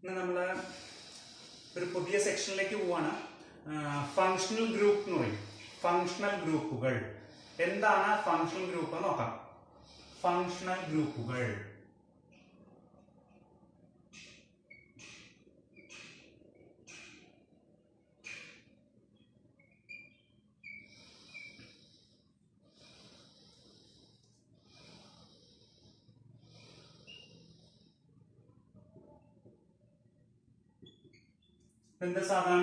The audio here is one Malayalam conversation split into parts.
ഇന്ന് നമ്മൾ ഒരു പുതിയ സെക്ഷനിലേക്ക് പോവാണ്. ഫങ്ഷണൽ ഗ്രൂപ്പ് എന്ന് പറയും. ഫങ്ഷണൽ ഗ്രൂപ്പുകൾ എന്താണ്? ഫങ്ഷണൽ ഗ്രൂപ്പ് നോക്കാം. ഫങ്ഷണൽ ഗ്രൂപ്പുകൾ എന്താ സാധനം?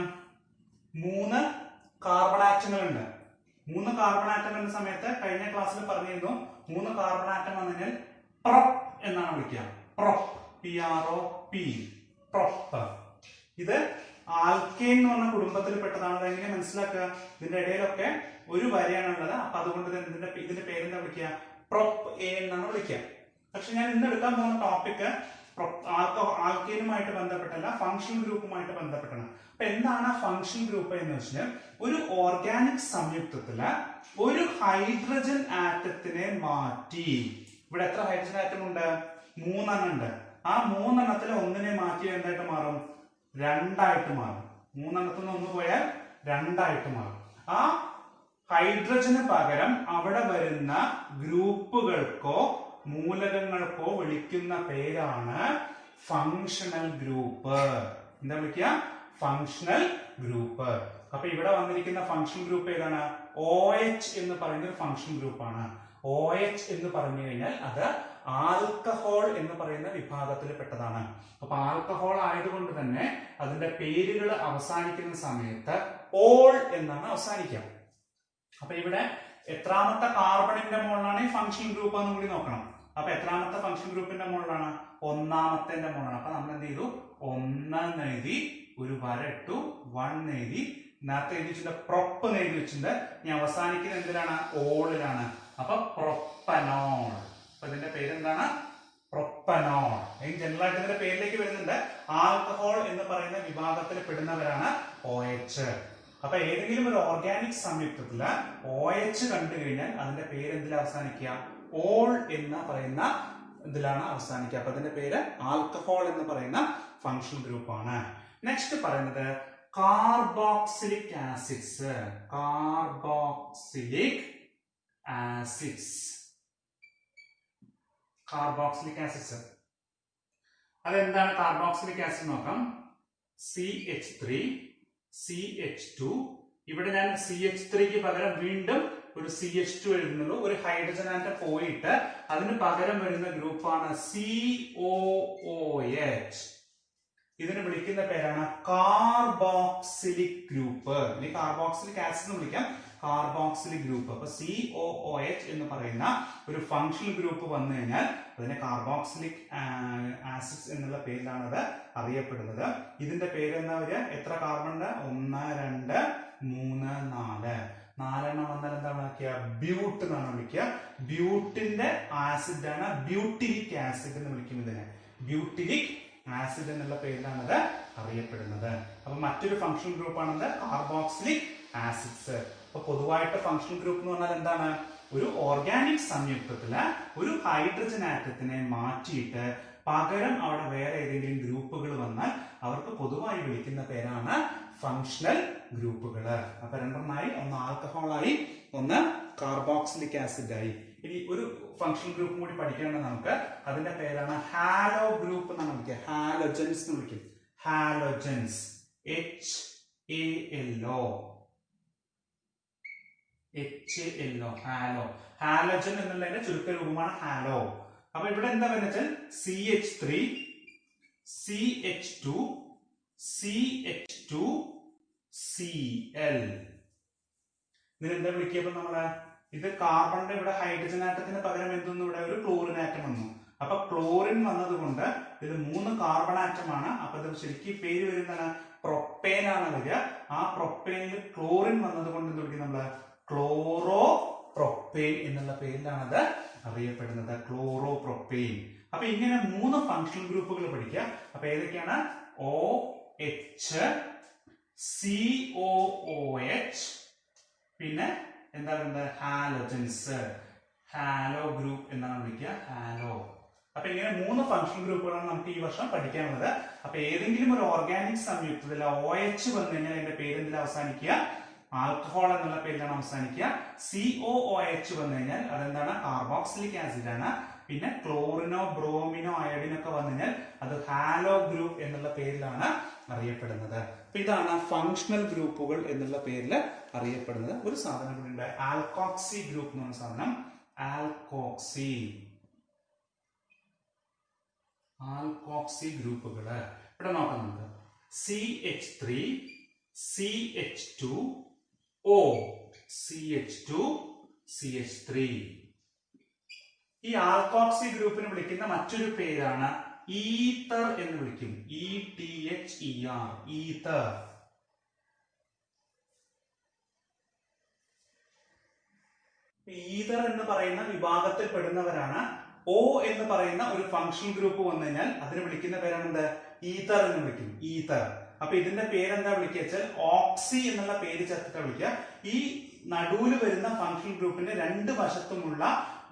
3 കാർബൺ ആറ്റങ്ങളുണ്ട്. 3 കാർബൺ ആറ്റം എന്ന സമയത്ത് കഴിഞ്ഞ ക്ലാസ്സിൽ പറഞ്ഞിരുന്നു 3 കാർബൺ ആറ്റം വന്നതിനാൽ പ്രൊപ്പ് എന്നാണ് വിളിക്കുക. Prop, PROP, prop. ഇത് ആൽക്കെയിൻ എന്ന് പറഞ്ഞ കുടുംബത്തിൽപ്പെട്ടതാണ്. എങ്ങനെ മനസ്സിലാക്കുക? ഇതിന്റെ ഇടയിലൊക്കെ ഒരു വരയാണുള്ളത്. അപ്പൊ അതുകൊണ്ട് ഇതിന്റെ പേരെന്താ വിളിക്കുക? പ്രൊപ്പ് എ എന്നാണ് വിളിക്കുക. പക്ഷെ ഞാൻ ഇന്ന് എടുക്കാൻ പോകുന്ന ടോപ്പിക് ആൽക്കെയിനുമായിട്ട് ബന്ധപ്പെട്ടല്ല, ഫങ്ഷണൽ ഗ്രൂപ്പുമായിട്ട് ബന്ധപ്പെട്ടാണ്. അപ്പൊ എന്താണ് ഫങ്ഷണൽ ഗ്രൂപ്പ് എന്ന് വെച്ചാൽ ഒരു ഓർഗാനിക് സംയുക്തത്തില് ഒരു ഹൈഡ്രജൻ ആറ്റത്തിനെ മാറ്റി. ഇവിടെ എത്ര ഹൈഡ്രജൻ ആറ്റം ഉണ്ട്? 3 എണ്ണം ഉണ്ട്. ആ 3 എണ്ണത്തിൽ ഒന്നിനെ മാറ്റി എന്തായിട്ട് മാറും? 2 ആയിട്ട് മാറും. 3 എണ്ണത്തിൽ നിന്ന് 1 പോയാൽ 2 ആയിട്ട് മാറും. ആ ഹൈഡ്രജന് പകരം അവിടെ വരുന്ന ഗ്രൂപ്പുകൾക്കോ മൂലകങ്ങൾക്കോ വിളിക്കുന്ന പേരാണ് ഫങ്ഷണൽ ഗ്രൂപ്പ്. എന്താ വിളിക്കുക? Functional group. അപ്പൊ ഇവിടെ വന്നിരിക്കുന്ന ഫങ്ഷണൽ ഗ്രൂപ്പ് ഏതാണ്? OH എന്ന് പറയുന്ന ഒരു ഫങ്ഷണൽ ഗ്രൂപ്പാണ്. OH എന്ന് പറഞ്ഞു കഴിഞ്ഞാൽ അത് ആൽക്കഹോൾ എന്ന് പറയുന്ന വിഭാഗത്തിൽ പെട്ടതാണ്. അപ്പൊ ആൽക്കഹോൾ ആയതുകൊണ്ട് തന്നെ അതിന്റെ പേരുകൾ അവസാനിക്കുന്ന സമയത്ത് ഓൾ എന്നാണ് അവസാനിക്കുക. അപ്പൊ ഇവിടെ എത്രാമത്തെ കാർബണിന്റെ മുകളിലാണ് ഈ ഫങ്ഷണൽ ഗ്രൂപ്പ് എന്ന് കൂടി നോക്കണം. അപ്പൊ എത്രാമത്തെ ഫങ്ഷണൽ ഗ്രൂപ്പിന്റെ മുകളിലാണ്? 1ാമത്തെ മുകളിലാണ്. അപ്പൊ നമ്മൾ എന്ത് ചെയ്തു? 1 എഴുതി, ഒരു വര ഇട്ടു, 1 എഴുതി, നേരത്തെ എഴുതിച്ചിട്ട് പ്രൊപ്പ് എഴുതി വെച്ചിട്ടുണ്ട്. ഇനി അവസാനിക്കുന്ന എന്തിനാണ്? ഓളിലാണ്. അപ്പൊ പ്രൊപ്പനോൾ. അപ്പൊ ഇതിന്റെ പേരെന്താണ്? പ്രൊപ്പനോൾ. ജനറൽ ആയിട്ട് ഇതിന്റെ പേരിലേക്ക് വരുന്നുണ്ട്. ആൽക്കഹോൾ എന്ന് പറയുന്ന വിഭാഗത്തിൽ പെടുന്നവരാണ് OH. അപ്പൊ ഏതെങ്കിലും ഒരു ഓർഗാനിക് സംയുക്തത്തില് OH കണ്ടു കഴിഞ്ഞാൽ അതിന്റെ പേര് എന്തിൽ അവസാനിക്കുക? ഓൾ എന്ന് പറയുന്ന ഇതിലാണ് അവസാനിക്കുക. അപ്പൊ അതിന്റെ പേര് ആൽക്കഹോൾ എന്ന് പറയുന്ന ഫങ്ഷണൽ ഗ്രൂപ്പ് ആണ്. നെക്സ്റ്റ് പറയുന്നത് carboxylic acids. Carboxylic acids. Carboxylic acids അതെന്താണ്? കാർബോക്സിലിക് ആസിഡ് നോക്കാം. CH3, CH2. ഇവിടെ ഞാൻ CH3ക്ക് പകരം വീണ്ടും ഒരു CH2 എഴുതുന്നുള്ളൂ. ഒരു ഹൈഡ്രജൻ ആറ്റം പോയിട്ട് അതിന് പകരം വരുന്ന ഗ്രൂപ്പാണ് COOH. ഇതിന് വിളിക്കുന്ന പേരാണ് കാർബോക്സിലിക് ഗ്രൂപ്പ്. ഇനി കാർബോക്സിലിക് ആസിഡ് എന്ന് വിളിക്കാം, കാർബോക്സിലിക് ഗ്രൂപ്പ്. അപ്പൊ COOH എന്ന് പറയുന്ന ഒരു ഫങ്ഷണൽ ഗ്രൂപ്പ് വന്നു കഴിഞ്ഞാൽ അതിനെ കാർബോക്സിലിക് ആസിഡ്സ് എന്നുള്ള പേരിലാണ് അത് അറിയപ്പെടുന്നത്. ഇതിന്റെ പേര് എന്താ വരിക? എത്ര കാർബൺ ഉണ്ട്? 1, 2, 3, 4. 4 എണ്ണം വന്നാൽ എന്താണ് വിളിക്കുക? ബ്യൂട്ട് എന്നാണ് വിളിക്കുക. ബ്യൂട്ടിന്റെ ആസിഡ് ആണ് ബ്യൂട്ടിലിക് ആസിഡ് എന്ന് വിളിക്കും. ഇതിനെ ബ്യൂട്ടിലിക് ആസിഡ് എന്നുള്ള പേരിലാണ് ഇത് അറിയപ്പെടുന്നത്. അപ്പൊ മറ്റൊരു ഫങ്ഷണൽ ഗ്രൂപ്പാണത് കാർബോക്സിലിക് ആസിഡ്സ്. അപ്പൊ പൊതുവായിട്ട് ഫങ്ഷണൽ ഗ്രൂപ്പ് എന്ന് പറഞ്ഞാൽ എന്താണ്? ഒരു ഓർഗാനിക് സംയുക്തത്തില് ഒരു ഹൈഡ്രജൻ ആറ്റത്തിനെ മാറ്റിയിട്ട് പകരം അവിടെ വേറെ ഏതെങ്കിലും ഗ്രൂപ്പുകൾ വന്നാൽ അവർക്ക് പൊതുവായി വിളിക്കുന്ന പേരാണ് ഫങ്ഷണൽ ഗ്രൂപ്പുകള്. അപ്പൊ രണ്ടെണ്ണമായി, ഒന്ന് ആൽക്കഹോളായി, ഒന്ന് കാർബോക്സിലിക് ആസിഡ് ആയി. ഇനി ഒരു ഫങ്ഷണൽ ഗ്രൂപ്പും കൂടി പഠിക്കേണ്ടത് നമുക്ക്. അതിന്റെ പേരാണ് ഹാലോ ഗ്രൂപ്പ് എന്നാണ് വിളിക്കുക. ഹാലോജൻസ് എന്ന് വിളിക്കും. ഹാലോജൻസ്. HALO. ഹാലോ. ഹാലോജൻ എന്നുള്ളതിന്റെ ചുരുക്ക രൂപമാണ് ഹാലോ. അപ്പൊ ഇവിടെ എന്താ വെച്ചാൽ CH3, CH2, CH2, Cl. ഇതിനെന്താ വിളിക്കുക? നമ്മള് ഇത് കാർബണിന്റെ ഇവിടെ ഹൈഡ്രജൻ ആറ്റത്തിന് പകരം എന്തൊന്നും ഇവിടെ ഒരു ക്ലോറിൻ ആറ്റം വന്നു. അപ്പൊ ക്ലോറിൻ വന്നത് കൊണ്ട് ഇത് 3 കാർബൺ ആറ്റമാണ്. അപ്പൊ ഇത് ശരിക്കും പേര് വരുന്നതാണ് പ്രൊപ്പേൻ ആണ് വരിക. ആ പ്രൊപ്പേനിൽ ക്ലോറിൻ വന്നത് കൊണ്ട് എന്ത് വിളിക്കും? നമ്മള് ക്ലോറോ പ്രൊപ്പേൻ എന്നുള്ള പേരിലാണ് അത് അറിയപ്പെടുന്നത്. Chloro propane. അപ്പൊ ഇങ്ങനെ 3 ഫങ്ഷണൽ ഗ്രൂപ്പുകൾ പഠിക്കുക. അപ്പൊ ഏതൊക്കെയാണ്? OH, COOH, പിന്നെ എന്താ പറയുന്നത്? ഹാലോജൻസ്. ഹാലോ ഗ്രൂപ്പ് എന്നാണ് വിളിക്കുക. ഹാലോ. അപ്പൊ ഇങ്ങനെ 3 ഫംഗ്ഷൻ ഗ്രൂപ്പുകളാണ് നമുക്ക് ഈ വർഷം പഠിക്കാനുള്ളത്. അപ്പൊ ഏതെങ്കിലും ഒരു ഓർഗാനിക് സംയുക്തത്തിൽ OH വന്നു കഴിഞ്ഞാൽ അതിന്റെ പേര് എന്തിൽ അവസാനിക്കുക? ആൽക്കഹോൾ എന്നുള്ള പേരിലാണ് അവസാനിക്കുക. COOH വന്നു കഴിഞ്ഞാൽ അതെന്താണ്? കാർബോക്സിലിക് ആസിഡ് ആണ്. പിന്നെ ക്ലോറിനോ ബ്രോമിനോ അയഡിനോ ഒക്കെ വന്നു കഴിഞ്ഞാൽ അത് ഹാലോ ഗ്രൂപ്പ് എന്നുള്ള പേരിലാണ് അറിയപ്പെടുന്നത്. അപ്പൊ ഇതാണ് ഫങ്ഷണൽ ഗ്രൂപ്പുകൾ എന്നുള്ള പേരിൽ അറിയപ്പെടുന്നത്. ഒരു സാധനം കൂടി ഉണ്ട്, ആൽക്കോക്സി ഗ്രൂപ്പ് എന്ന് പറഞ്ഞ സാധനം. ആൽക്കോക്സി ഗ്രൂപ്പുകള് ഇവിടെ നോക്കുന്നുണ്ട്. CH3 CH2O CH2 CH3. ഈ ആൽക്കോക്സി ഗ്രൂപ്പിന് വിളിക്കുന്ന മറ്റൊരു പേരാണ് ഈതർ എന്ന് വിളിക്കും. ETHER ether. ഈതർ എന്ന് പറയുന്ന വിഭാഗത്തിൽ പെടുന്നവരാണ്. O എന്ന് പറയുന്ന ഒരു ഫംഗ്ഷൻ ഗ്രൂപ്പ് വന്നു കഴിഞ്ഞാൽ അതിന് വിളിക്കുന്ന പേരാണ് എന്ത്? ഈതർ എന്ന് വിളിക്കും. ഈതർ. അപ്പൊ ഇതിന്റെ പേരെന്താ വിളിക്കുക വെച്ചാൽ ഓക്സി എന്നുള്ള പേര് ചേർത്തിട്ട് വിളിക്കുക. ഈ നടുവില് വരുന്ന ഫംഗ്ഷൻ ഗ്രൂപ്പിന്റെ രണ്ട് വശത്തുമുള്ള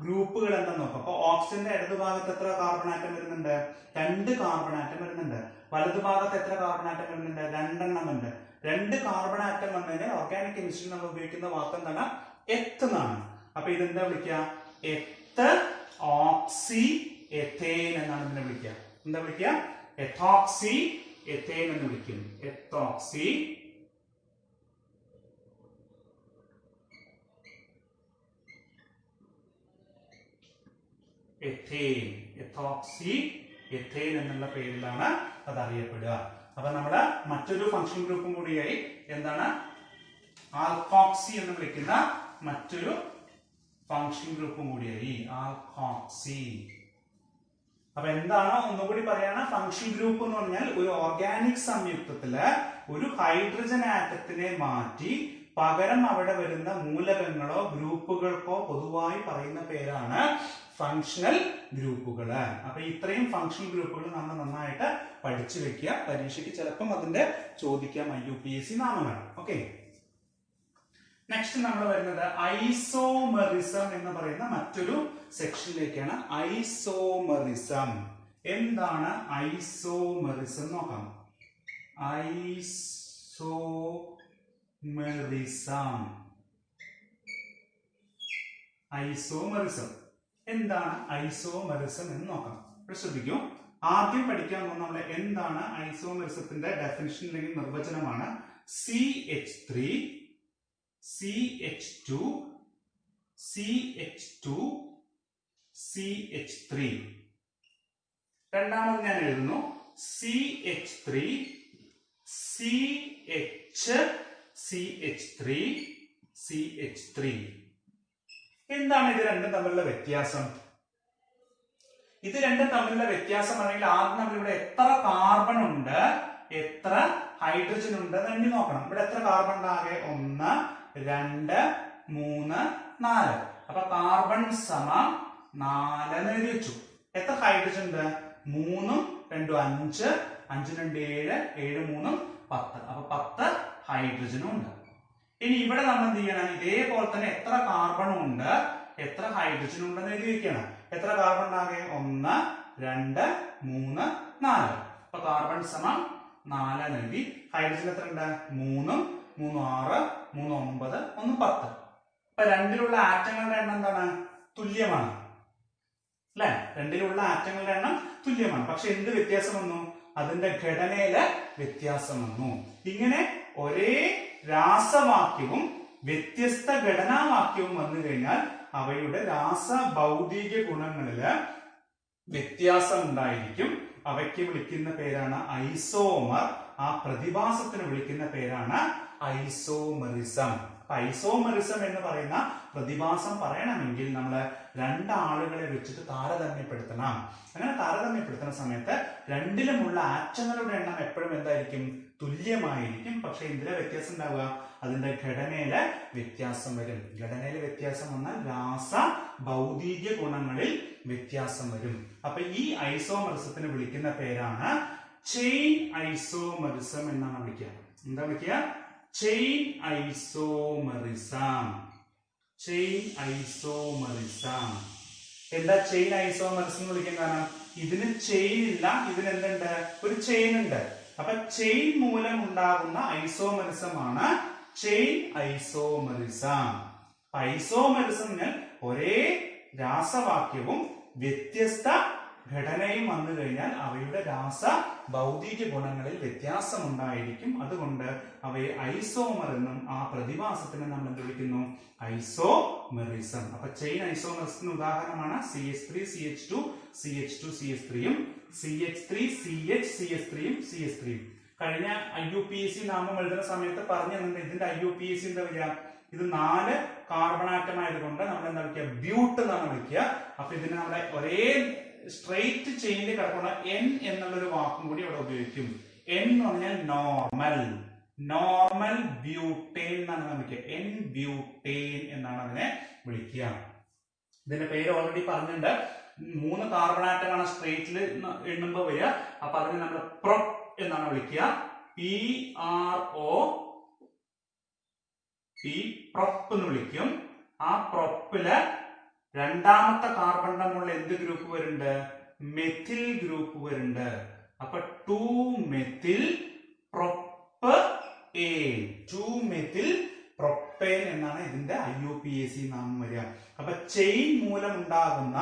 ഗ്രൂപ്പുകൾ എന്താ നോക്കാം. അപ്പൊ ഓക്സിജന്റെ ഇടതുഭാഗത്ത് എത്ര കാർബൺ ആറ്റം വരുന്നുണ്ട്? 2 കാർബൺ ആറ്റം വരുന്നുണ്ട്. വലതുഭാഗത്ത് എത്ര കാർബൺ ആറ്റം വരുന്നുണ്ട്? 2 എണ്ണം ഉണ്ട്. 2 കാർബൺ ആറ്റം വന്നു കഴിഞ്ഞാൽ ഓർഗാനിക് കെമിസ്ട്രി നമ്മൾ ഉപയോഗിക്കുന്ന വാക്ക് എന്താണ്? എത്ത് എന്നാണ്. അപ്പൊ ഇതെന്താ വിളിക്കുക? എത്ത് ഓക്സി എഥേൻ എന്നാണ് ഇതിനെ വിളിക്കുക. എന്താ വിളിക്കുക? എത്തോക്സി എഥേൻ എന്ന് വിളിക്കും. എത്തോക്സി എഥേൻ. എത്തോക്സി എഥേൻ എന്നുള്ള പേരിലാണ് അത് അറിയപ്പെടുക. അപ്പൊ നമ്മള് മറ്റൊരു ഫംഗ്ഷൻ ഗ്രൂപ്പും കൂടിയായി. എന്താണ്? ആൽക്കോക്സി എന്ന് വിളിക്കുന്ന മറ്റൊരു ഫംഗ്ഷൻ ഗ്രൂപ്പും കൂടിയായി. ആൽക്കോക്സി. അപ്പൊ എന്താണ് ഒന്നുകൂടി പറയാണ്? ഫംഗ്ഷൻ ഗ്രൂപ്പ് എന്ന് പറഞ്ഞാൽ ഒരു ഓർഗാനിക് സംയുക്തത്തില് ഒരു ഹൈഡ്രജൻ ആറ്റത്തിനെ മാറ്റി പകരം അവിടെ വരുന്ന മൂലകങ്ങളോ ഗ്രൂപ്പുകൾക്കോ പൊതുവായി പറയുന്ന പേരാണ് ഫങ്ഷണൽ ഗ്രൂപ്പുകള്. അപ്പൊ ഇത്രയും ഫങ്ഷണൽ ഗ്രൂപ്പുകൾ നമ്മൾ നന്നായിട്ട് പഠിച്ചു വെക്കുക. പരീക്ഷയ്ക്ക് ചിലപ്പം അതിന്റെ ചോദിക്കാം IUPAC നാമങ്ങൾ. ഓക്കെ, നെക്സ്റ്റ് നമ്മൾ വരുന്നത് ഐസോമെറിസം എന്ന് പറയുന്ന മറ്റൊരു സെക്ഷനിലേക്കാണ്. ഐസോമെറിസം. എന്താണ് ഐസോമെറിസം നോക്കാം. ഐസോമെറിസം എന്താണ്? ഐസോമെറിസം എന്ന് നോക്കാം. ഇവിടെ ശ്രദ്ധിക്കൂ. ആദ്യം പഠിക്കാൻ പോകുന്ന നമ്മൾ എന്താണ് ഐസോമെറിസത്തിന്റെ ഡെഫിനിഷൻ അല്ലെങ്കിൽ നിർവചനമാണ്. CH3 CH2 CH2 CH3. രണ്ടാമത് ഞാൻ എഴുതുന്നു CH3 CH3 CH3. എന്താണ് ഇത് രണ്ടും തമ്മിലുള്ള വ്യത്യാസം? ഇത് രണ്ടും തമ്മിലുള്ള വ്യത്യാസം ആണെങ്കിൽ ആദ്യം നമ്മൾ ഇവിടെ എത്ര കാർബൺ ഉണ്ട്, എത്ര ഹൈഡ്രജൻ ഉണ്ട് എന്ന് നോക്കണം. ഇവിടെ എത്ര കാർബൺ ആകെ? 1 2 3 4. അപ്പൊ കാർബൺ സമം 4 എന്ന് എഴുതി വെച്ചു. എത്ര ഹൈഡ്രജൻ ഉണ്ട്? 3 2 5 5 2 7 7 3 10. അപ്പൊ 10 ഹൈഡ്രജനും ഉണ്ട്. ഇനി ഇവിടെ നമ്മൾ എന്ത് ചെയ്യണം? ഇതേപോലെ തന്നെ എത്ര കാർബണും ഉണ്ട്, എത്ര ഹൈഡ്രജനും ഉണ്ടെന്ന് എഴുതി വെക്കണം. എത്ര കാർബൺ ആകെ? 1 2 3 4. അപ്പൊ കാർബൺ സമം 4 എന്ന് എഴുതി. ഹൈഡ്രജൻ എത്ര ഉണ്ട്? 3 3 6 3 9 1 10. അപ്പൊ രണ്ടിലുള്ള ആറ്റങ്ങളുടെ എണ്ണം എന്താണ്? തുല്യമാണ് അല്ലെ? രണ്ടിലുള്ള ആറ്റങ്ങളുടെ എണ്ണം തുല്യമാണ്. പക്ഷെ എന്ത് വ്യത്യാസം വന്നു? അതിന്റെ ഘടനയില് വ്യത്യാസം വന്നു. ഇങ്ങനെ ഒരേ രാസവാക്യവും വ്യത്യസ്ത ഘടനാവാക്യവും വന്നു കഴിഞ്ഞാൽ അവയുടെ രാസഭൗതിക ഗുണങ്ങളില് വ്യത്യാസം ഉണ്ടായിരിക്കും. അവയ്ക്ക് വിളിക്കുന്ന പേരാണ് ഐസോമർ. ആ പ്രതിഭാസത്തിന് വിളിക്കുന്ന പേരാണ് ഐസോമെറിസം. ഐസോമെറിസം എന്ന് പറയുന്ന പ്രതിഭാസം പറയണമെങ്കിൽ നമ്മൾ രണ്ടാളുകളെ വെച്ചിട്ട് താരതമ്യപ്പെടുത്തണം. അങ്ങനെ താരതമ്യപ്പെടുത്തുന്ന സമയത്ത് രണ്ടിലുമുള്ള ആറ്റങ്ങളുടെ എണ്ണം എപ്പോഴും എന്തായിരിക്കും? തുല്യമായിരിക്കും. പക്ഷെ എന്തിനാ വ്യത്യാസം ഉണ്ടാവുക? അതിന്റെ ഘടനയിലെ വ്യത്യാസം വരും. ഘടനയിലെ വ്യത്യാസം വന്നാൽ രാസ ഭൗതിക ഗുണങ്ങളിൽ വ്യത്യാസം വരും. അപ്പൊ ഈ ഐസോമെറിസത്തിന് വിളിക്കുന്ന പേരാണ് ചെയിൻ ഐസോമെറിസം എന്നാണ് വിളിക്കുക. എന്താ വിളിക്കുക? Chain isomerism. Chain isomerism. എന്താ ചെയിൻ ഐസോമർസ് എന്ന് വിളിക്കാൻ കാരണം ഇതിന് ചെയിൻ ഇല്ല, ഇതിന് എന്തുണ്ട്, ഒരു ചെയിൻ ഉണ്ട്. അപ്പൊ ചെയിൻ മൂലം ഉണ്ടാകുന്ന ഐസോമറിസം ആണ് ചെയിൻ ഐസോമറിസം. ഐസോമറിസം ഒരേ രാസവാക്യവും വ്യത്യസ്ത ഘടനയും വന്നു കഴിഞ്ഞാൽ അവയുടെ രാസ ഭൗതിക ഗുണങ്ങളിൽ വ്യത്യാസം ഉണ്ടായിരിക്കും. അതുകൊണ്ട് അവയെ ഐസോമർ എന്നും ആ പ്രതിഭാസത്തിനെ നമ്മൾ എന്ത് വിളിക്കുന്നു, ഐസോമെറിസം. അപ്പൊ ചെയിൻ ഐസോമറിസത്തിന് ഉദാഹരണമാണ് CH3CH2 CH2CH3യും CH3CH CH3യും. കഴിഞ്ഞ IUPAC നാമം എഴുതുന്ന സമയത്ത് പറഞ്ഞു തന്നിട്ടുണ്ട് ഇതിന്റെ IUPAC എന്താ വരിക, ഇത് 4 കാർബൺ ആറ്റം ആയതുകൊണ്ട് നമ്മൾ എന്താ വിളിക്കുക, ബ്യൂട്ട് എന്നാണ് വിളിക്കുക. അപ്പൊ ഇതിന് നമ്മുടെ ഒരേ സ്ട്രെയിറ്റ് ചെയിനിൽ കിടക്കുന്ന N എന്നുള്ളൊരു വാക്കും കൂടി ഇവിടെ ഉപയോഗിക്കും. N എന്ന് പറഞ്ഞാൽ നോർമൽ ബ്യൂട്ടേൻ എന്നാണ് വിളിക്കുക. N ബ്യൂട്ടേൻ എന്നാണ് അതിനെ വിളിക്കുക. ഇതിന്റെ പേര് ഓൾറെഡി പറഞ്ഞിട്ടുണ്ട്. 3 കാർബൺ ആറ്റമാണ് സ്ട്രെയിറ്റിൽ എണ്ണുമ്പോൾ വരിക. അപ്പൊ അതിനെ നമ്മൾ പ്രൊപ്പ് എന്നാണ് വിളിക്കുക. പ്രൊപ്പ് എന്ന് വിളിക്കും. ആ പ്രൊപ്പില് രണ്ടാമത്തെ കാർബണിന്റെ മുകളിൽ എന്ത് ഗ്രൂപ്പ് വരുന്നുണ്ട്, മെഥിൽ ഗ്രൂപ്പ് വരുന്നുണ്ട്. അപ്പൊ 2-മെഥിൽ പ്രൊപ്പേൻ, 2-മെഥിൽ പ്രൊപ്പേൻ എന്നാണ് ഇതിന്റെ IUPAC നാമം വരിക. അപ്പൊ ചെയിൻ മൂലം ഉണ്ടാകുന്ന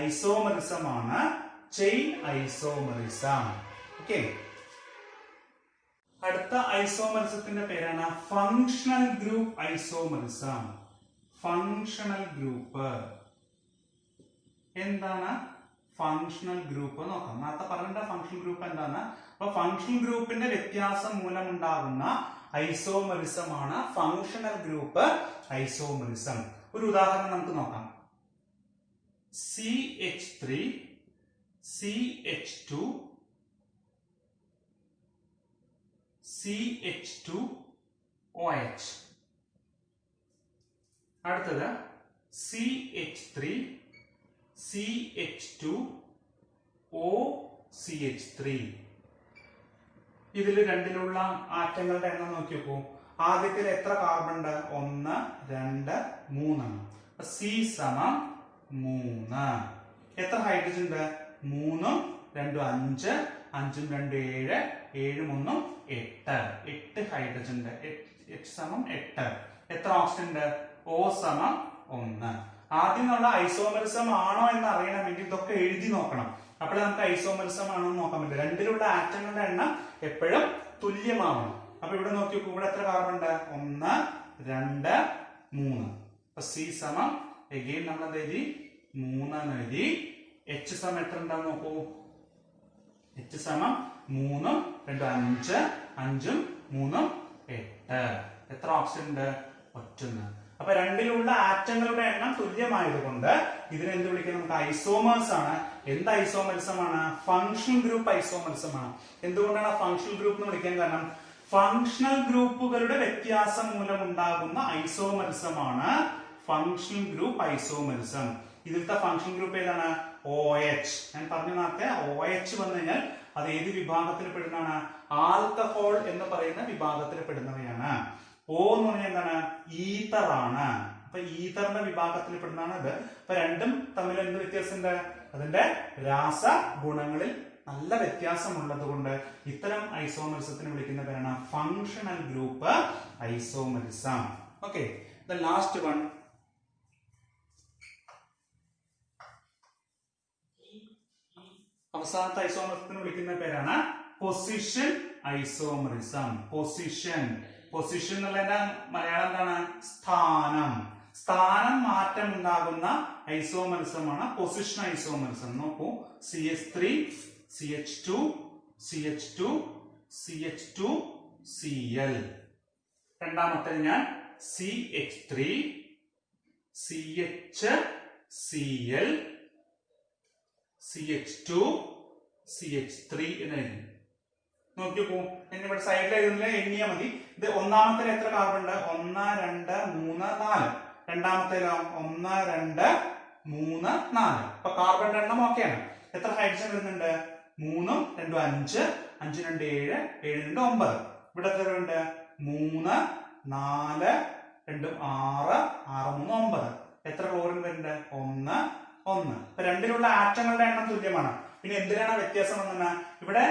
ഐസോമറിസം ആണ് ചെയിൻ ഐസോമറിസം. ഓക്കെ, അടുത്ത ഐസോമറിസത്തിന്റെ പേരാണ് functional group isomerism. Functional group എന്താണ്, ഫങ്ഷണൽ ഗ്രൂപ്പ് നോക്കാം. നേരത്തെ പറഞ്ഞ ഫങ്ഷണൽ ഗ്രൂപ്പ് എന്താണ്, അപ്പൊ ഫങ്ഷണൽ ഗ്രൂപ്പിന്റെ വ്യത്യാസം മൂലം ഉണ്ടാകുന്ന ഐസോമറിസം ആണ് ഫങ്ഷണൽ ഗ്രൂപ്പ് ഐസോമറിസം. ഒരു ഉദാഹരണം നമുക്ക് നോക്കാം. CH3 CH2 CH2OH. അടുത്തത് CH3 CH2OCH3. ഇതിൽ രണ്ടിലുള്ള ആറ്റങ്ങളുടെ എണ്ണം നോക്കി നോക്കൂ. ആദ്യത്തിൽ എത്ര കാർബൺ ഉണ്ട്, 1 2 3. C സമം 3. എത്ര ഹൈഡ്രജൻ ഉണ്ട്, 3 2 5 5 2 7 7 3 8. 8 ഹൈഡ്രജൻ ഉണ്ട്. H സമം 8. എത്ര ഓക്സിജൻ ഉണ്ട്, O സമം 1. ആദ്യം നമ്മൾ ഐസോമറിസം ആണോ എന്ന് അറിയണമെങ്കിൽ ഇതൊക്കെ എഴുതി നോക്കണം. അപ്പോൾ നമുക്ക് ഐസോമറിസം ആണോ എന്ന് നോക്കാൻ പറ്റും. രണ്ടിലുള്ള ആറ്റങ്ങളുടെ എണ്ണം എപ്പോഴും തുല്യമാവണം. അപ്പൊ ഇവിടെ നോക്കി നോക്കൂ, ഇവിടെ എത്ര കാർബൺ ഉണ്ട്, 1 2 3. അപ്പൊ C സമം എഗെയിൻ നമ്മൾ എന്ത് എഴുതി, 3 എന്ന് എഴുതി. H സമം എത്ര ഉണ്ടാവും നോക്കൂ, H സമം 3 2 5 5 3 8. എത്ര ഓക്സിജൻ ഉണ്ട്, 1. അപ്പൊ രണ്ടിലുള്ള ആറ്റങ്ങളുടെ എണ്ണം തുല്യമായതുകൊണ്ട് ഇതിനെ എന്ത് വിളിക്കുന്നത്, നമുക്ക് ഐസോമേഴ്സ് ആണ്. എന്ത് ഐസോമറിസം ആണ്, ഫങ്ഷണൽ ഗ്രൂപ്പ് ഐസോമറിസം ആണ്. എന്തുകൊണ്ടാണ് ഫങ്ഷണൽ ഗ്രൂപ്പ് എന്ന് വിളിക്കാൻ കാരണം, ഫങ്ഷണൽ ഗ്രൂപ്പുകളുടെ വ്യത്യാസം മൂലം ഉണ്ടാകുന്ന ഐസോമറിസം ആണ് ഫങ്ഷണൽ ഗ്രൂപ്പ് ഐസോമറിസം. ഇതിലത്തെ ഫങ്ഷണൽ ഗ്രൂപ്പ് ഏതാണ്, OH. ഞാൻ പറഞ്ഞു നേരത്തെ OH വന്നു കഴിഞ്ഞാൽ അത് ഏത് വിഭാഗത്തിൽ പെടുന്നതാണ്, ആൽക്കഹോൾ എന്ന് പറയുന്ന വിഭാഗത്തിൽ പെടുന്നവയാണ്. O എന്ന് പറഞ്ഞാൽ എന്താണ്, ഈതർ ആണ്. അപ്പൊ ഈതറിന്റെ വിഭാഗത്തിൽ പെടുന്നതാണ് ഇത്. അപ്പൊ രണ്ടും തമ്മിൽ എന്ത് വ്യത്യാസമുണ്ട്, അതിന്റെ രാസ ഗുണങ്ങളിൽ നല്ല വ്യത്യാസമുള്ളത് കൊണ്ട് ഇത്തരം ഐസോമറിസത്തിന് വിളിക്കുന്ന പേരാണ് functional group isomerism. Okay, the last one, അവസാനത്തെ ഐസോമറിസത്തിന് വിളിക്കുന്ന പേരാണ് പൊസിഷൻ ഐസോമറിസം. പൊസിഷൻ എന്നുള്ളതിന്റെ മലയാളം എന്താണ്, സ്ഥാനം. സ്ഥാനം മാറ്റം ഉണ്ടാകുന്ന ഐസോമറിസമാണ് പൊസിഷൻ ഐസോമറിസം. നോക്കൂ, CH3 CH2 CH2 CH2 Cl. രണ്ടാമത്തെ ഞാൻ CH3 CHCl CH2 CH3 എന്ന് എഴുതി. നോക്കിയോക്കൂ, ഇവിടെ സൈഡിൽ എഴുതുന്നില്ല, എണ്ണിയാൽ മതി. ഇത് ഒന്നാമത്തെ എത്ര കാർബൺ ഉണ്ട്, 1 2 3 4. രണ്ടാമത്തേലോ 1 2 3 4. അപ്പൊ കാർബണിന്റെ എണ്ണം ഓക്കെയാണ്. എത്ര ഹൈഡ്രജൻ വരുന്നുണ്ട്, 3 2 5 5 2 7 7 2 9. ഇവിടെ എത്ര ഉണ്ട്, 3 4 2 6 6 3 9. എത്ര ക്ലോറിൻ വരുന്നുണ്ട്, 1 1. ഇപ്പൊ രണ്ടിലുള്ള ആറ്റങ്ങളുടെ എണ്ണം തുല്യമാണ്. പിന്നെ എന്തിനാണ് വ്യത്യാസം വന്നത്? ഇവിടെ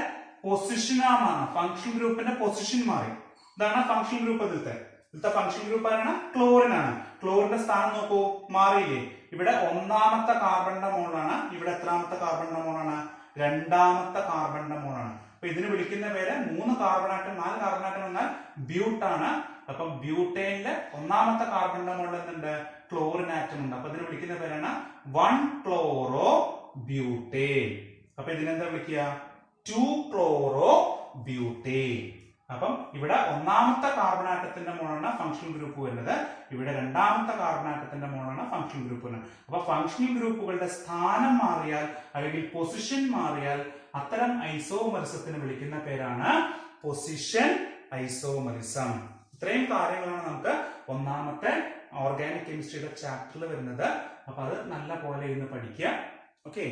പൊസിഷനാണ്. ഫംഗ്ഷൻ ഗ്രൂപ്പിന്റെ പൊസിഷൻ മാറി. ഇതാണ് ഫംഗ്ഷൻ ഗ്രൂപ്പ്. ഇതിലത്തെ ഫംഗ്ഷൻ ഗ്രൂപ്പ് ആണ് ക്ലോറിനാണ്. ക്ലോറിന്റെ സ്ഥാനം നോക്കൂ, മാറിയില്ലേ? ഇവിടെ 1ാമത്തെ കാർബണിന്റെ മോളാണ്. ഇവിടെ എത്രാമത്തെ കാർബണിന്റെ മോളാണ്? 2ാമത്തെ കാർബണിന്റെ മോളാണ്. അപ്പൊ ഇതിന് വിളിക്കുന്ന പേര് 3 കാർബൺ ആറ്റം 4 കാർബൺ ആറ്റം എന്നാൽ ബ്യൂട്ടാണ്. അപ്പൊ ബ്യൂട്ടേനിലെ 1ാമത്തെ കാർബണിന്റെ മുകളിൽ എന്തുണ്ട്? ക്ലോറിൻ ആറ്റം ഉണ്ട്. അപ്പൊ ഇതിന് വിളിക്കുന്ന പേരാണ് 1 ക്ലോറോ ബ്യൂട്ടേൻ. അപ്പൊ ഇതിനെന്താ വിളിക്കുക? 2 ക്ലോറോ ബ്യൂട്ടേൻ. അപ്പം ഇവിടെ 1ാമത്തെ കാർബൺ ആറ്റത്തിന്റെ മോളാണ് ഫംഗ്ഷണൽ ഗ്രൂപ്പ് വരുന്നത്. ഇവിടെ 2ാമത്തെ കാർബൺ ആറ്റത്തിന്റെ മോളാണ് ഫംഗ്ഷണൽ ഗ്രൂപ്പ് വരുന്നത്. അപ്പൊ ഫംഗ്ഷണൽ ഗ്രൂപ്പുകളുടെ സ്ഥാനം മാറിയാൽ അല്ലെങ്കിൽ പൊസിഷൻ മാറിയാൽ അത്തരം ഐസോമറിസത്തിന് വിളിക്കുന്ന പേരാണ് പൊസിഷൻ ഐസോമറിസം. ഇത്രയും കാര്യങ്ങളാണ് നമുക്ക് 1ാമത്തെ ഓർഗാനിക് കെമിസ്ട്രിയുടെ ചാപ്റ്ററിൽ വരുന്നത്. അപ്പൊ അത് നല്ല പോലെ ഇന്ന് പഠിക്കുക. ഓക്കെ.